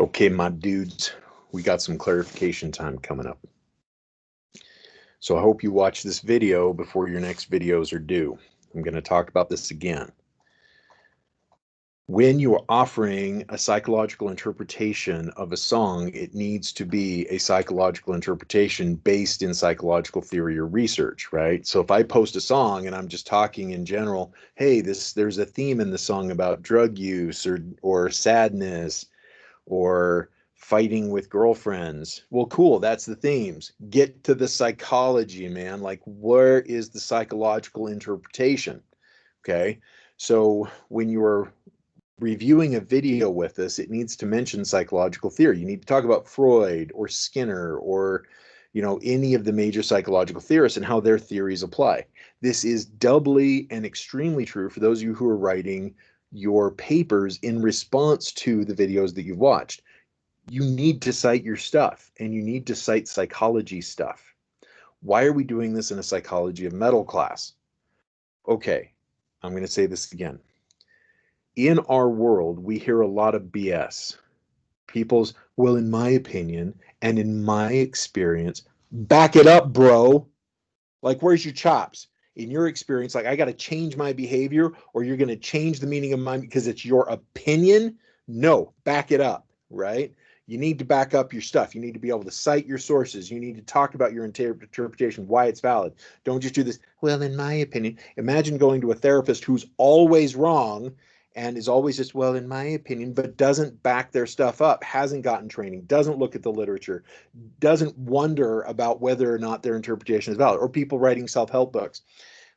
Okay, my dudes, we got some clarification time coming up. So I hope you watch this video before your next videos are due. I'm going to talk about this again. When you are offering a psychological interpretation of a song, it needs to be a psychological interpretation based in psychological theory or research, right? So if I post a song and I'm just talking in general, hey, there's a theme in the song about drug use or sadness or fighting with girlfriends. Well, cool, that's the themes. Get to the psychology, man. Like, where is the psychological interpretation? Okay. So when you're reviewing a video with us, it needs to mention psychological theory. You need to talk about Freud or Skinner or any of the major psychological theorists and how their theories apply. This is doubly and extremely true for those of you who are writing your papers in response to the videos that you've watched. You need to cite your stuff and you need to cite psychology stuff. Why are we doing this in a psychology of metal class? Okay, I'm going to say this again. In our world, we hear a lot of BS. People's, well, in my opinion and in my experience, back it up, bro. Like, where's your chops? In your experience, like, I got to change my behavior or you're going to change the meaning of mine because it's your opinion? No, back it up, right? You need to back up your stuff. You need to be able to cite your sources. You need to talk about your interpretation, why it's valid. Don't just do this, well, in my opinion. Imagine going to a therapist who's always wrong and is always just, well, in my opinion, but doesn't back their stuff up, hasn't gotten training, doesn't look at the literature, doesn't wonder about whether or not their interpretation is valid. Or people writing self-help books.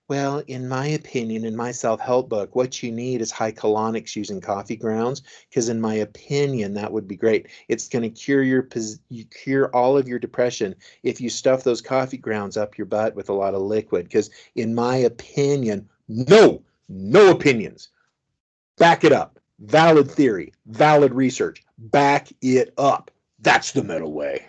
Well, in my opinion, in my self-help book, what you need is high colonics using coffee grounds, because in my opinion, that would be great. It's going to cure all of your depression if you stuff those coffee grounds up your butt with a lot of liquid, because in my opinion, no opinions. Back it up. Valid theory, valid research. Back it up. That's the metal way.